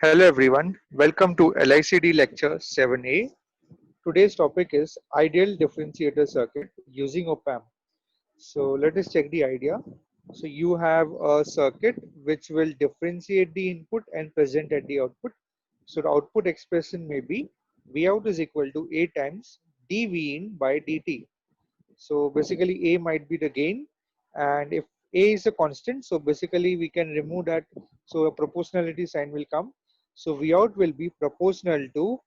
Hello everyone, welcome to LICD lecture 7A. Today's topic is ideal differentiator circuit using op-amp. So let us check the idea. So you have a circuit which will differentiate the input and present at the output. So the output expression may be V out is equal to A times dV in by dt. So basically A might be the gain, and if A is a constant, so basically we can remove that, so a proportionality sign will come. So V out will be proportional to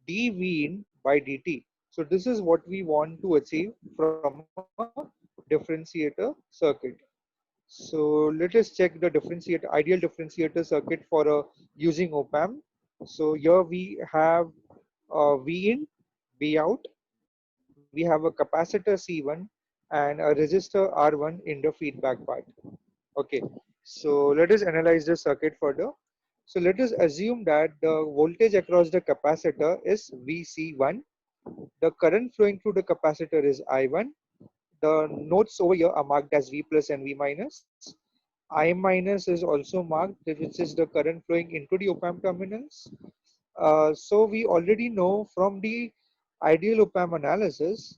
dV in by dt. So this is what we want to achieve from a differentiator circuit. So let us check the ideal differentiator circuit for using op-amp. So here we have V in, V out, we have a capacitor C1 and a resistor R1 in the feedback part. Okay, so let us analyze the circuit further. So let us assume that the voltage across the capacitor is VC1. The current flowing through the capacitor is I1. The nodes over here are marked as V plus and V minus. I minus is also marked, which is the current flowing into the op-amp terminals. So we already know from the ideal op-amp analysis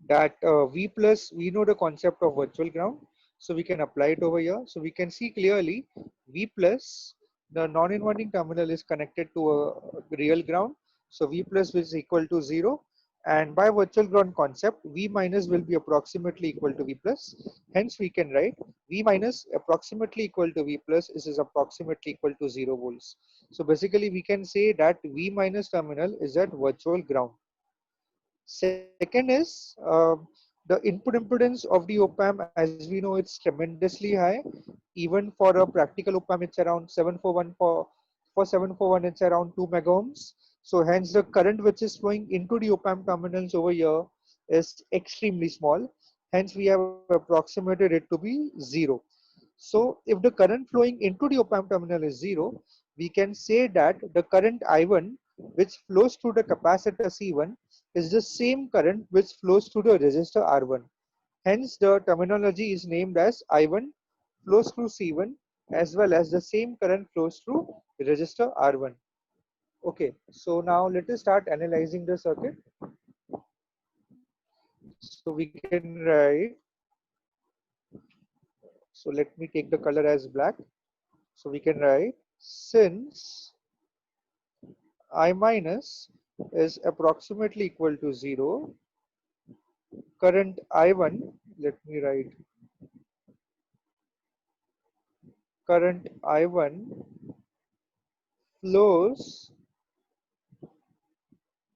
that V plus, we know the concept of virtual ground, so we can apply it over here. So we can see clearly V plus, the non-inverting terminal is connected to a real ground, so V plus is equal to 0, and by virtual ground concept V minus will be approximately equal to V plus. Hence we can write V minus approximately equal to V plus is approximately equal to 0 volts. So basically we can say that V minus terminal is at virtual ground. Second is the input impedance of the op-amp. As we know, it's tremendously high. Even for a practical op-amp, it's around 741. For 741, it's around 2 mega ohms. So hence the current which is flowing into the op-amp terminals over here is extremely small. Hence we have approximated it to be 0. So if the current flowing into the op-amp terminal is 0, we can say that the current I1 which flows through the capacitor C1 is the same current which flows through the resistor R1. Hence the terminology is named as I1 flows through C1, as well as the same current flows through resistor R1. Okay, so now let us start analyzing the circuit. So we can write, so let me take the color as black. So we can write, since I minus is approximately equal to 0, current I1, let me write, current I1 flows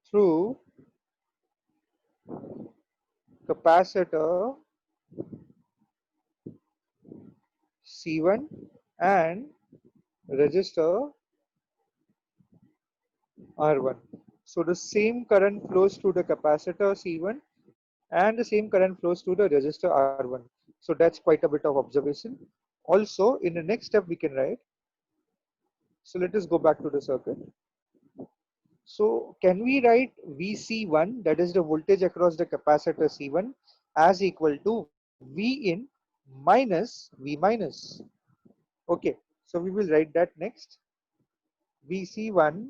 through capacitor C1 and resistor R1. So the same current flows through the capacitor C1 and the same current flows through the resistor R1. So that's quite a bit of observation. Also, in the next step we can write, so let us go back to the circuit. So can we write VC1, that is the voltage across the capacitor C1, as equal to V in minus V minus. Okay, so we will write that next. VC1,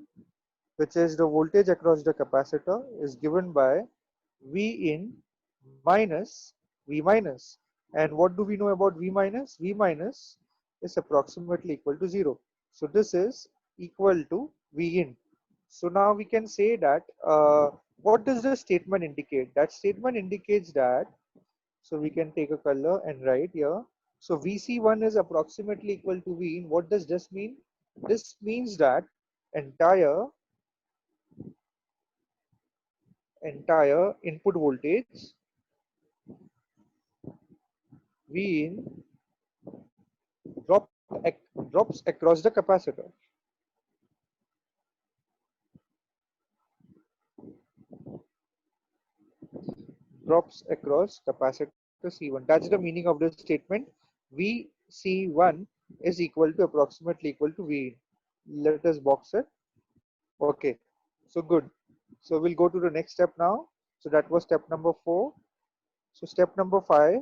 which is the voltage across the capacitor, is given by V in minus V minus. And what do we know about V minus? V minus is approximately equal to 0. So this is equal to V in. So now we can say that what does the statement indicate? That statement indicates that, so we can take a color and write here. So VC1 is approximately equal to V in. What does this mean? This means that entire input voltage V in drop, drops across the capacitor. Drops across capacitor C1. That's the meaning of the statement. VC1 is equal to approximately equal to V. Let us box it. Okay, so good. So we'll go to the next step now. So that was step number 4. So step number 5,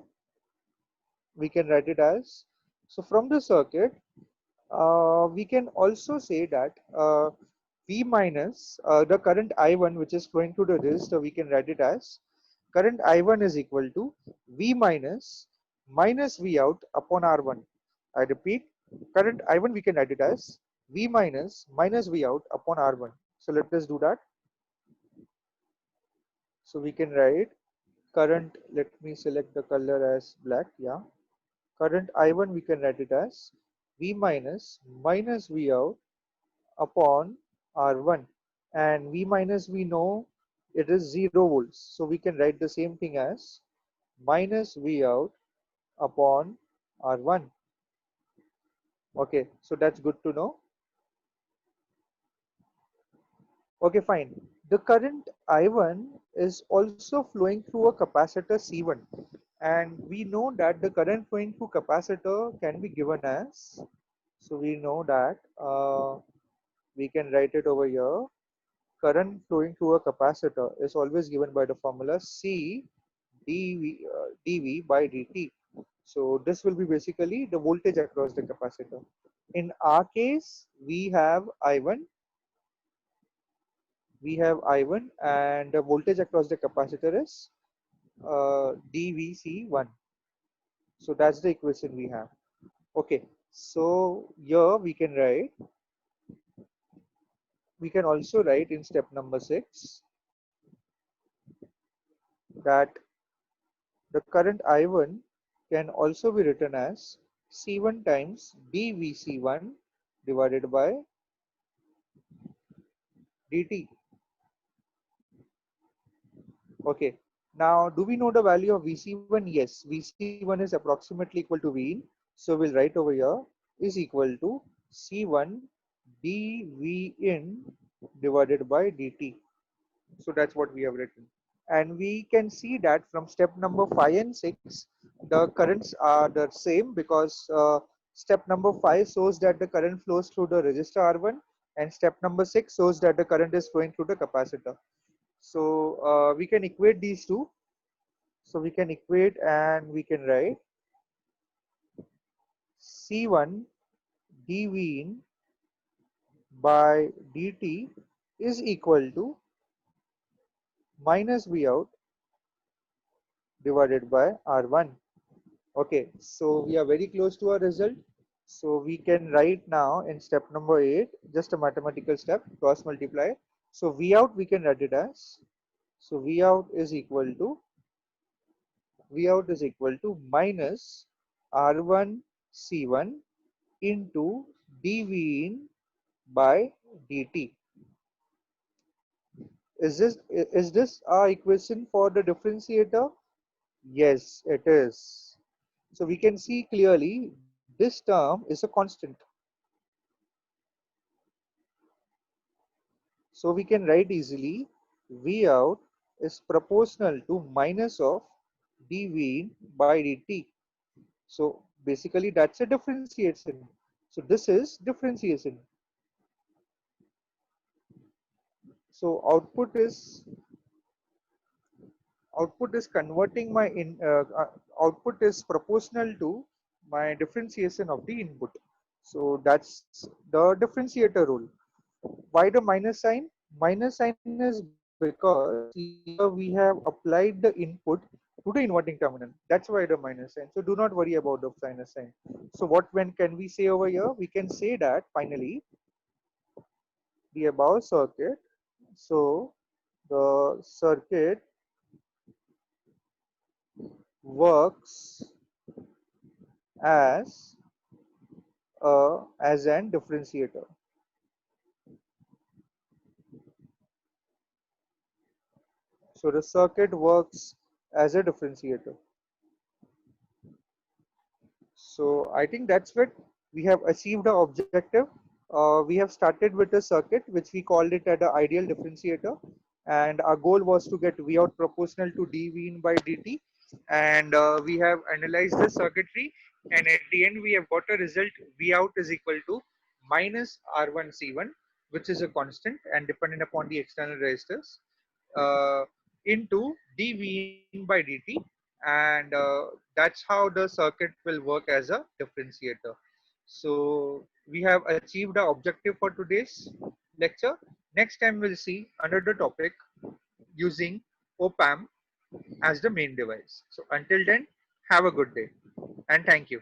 we can write it as, so from the circuit, We can also say that V minus the current I1 which is flowing through the resistor, we can write it as current I1 is equal to V minus V out upon R1. I repeat, current I1 we can write it as V minus V out upon R1. So let us do that. So we can write current, let me select the color as black, yeah. Current I1 we can write it as V minus V out upon R1, and V minus we know it is 0 volts, so we can write the same thing as minus V out upon R1. Okay, so that's good to know. Okay, fine. The current I1 is also flowing through a capacitor C1, and we know that the current flowing through capacitor can be given as, so we know that we can write it over here. Current flowing through a capacitor is always given by the formula C dV by dt. So this will be basically the voltage across the capacitor. In our case, we have I1 and the voltage across the capacitor is dVc1. So that's the equation we have. Okay, so here we can also write in step number 6 that the current I1 can also be written as C1 times dVc1 divided by dt. Okay. Now, do we know the value of Vc1? Yes, Vc1 is approximately equal to V in. So we'll write over here is equal to C1 dV in divided by dt. So that's what we have written. And we can see that from step number 5 and 6, the currents are the same, because step number 5 shows that the current flows through the resistor R1, and step number 6 shows that the current is flowing through the capacitor. So we can equate these two. So we can equate and we can write C1 dV in by dt is equal to minus V out divided by R1. Okay, so we are very close to our result. So we can write now in step number 8, just a mathematical step, cross multiply. So V out we can write it as, so V out is equal to minus R1 C1 into dV in by dt. Is this our equation for the differentiator? Yes, it is. So we can see clearly this term is a constant. So we can write easily V out is proportional to minus of dV in by dt. So basically that's a differentiation. So this is differentiation. So output is converting my output is proportional to my differentiation of the input. So that's the differentiator rule. Why the minus sign? Minus sign is because here we have applied the input to the inverting terminal. That's why the minus sign. So do not worry about the minus sign. So what when can we say over here? We can say that finally the above circuit. So the circuit works as as an differentiator. So the circuit works as a differentiator. So I think that's what we have achieved our objective. We have started with a circuit which we called it at the ideal differentiator, and our goal was to get V out proportional to dV in by dt. And we have analyzed the circuitry, and at the end we have got a result. V out is equal to minus R1 C1, which is a constant and dependent upon the external resistors, uh, into dV in by dt, and that's how the circuit will work as a differentiator. So we have achieved our objective for today's lecture. Next time we'll see another topic using OPAM as the main device. So until then, have a good day and thank you.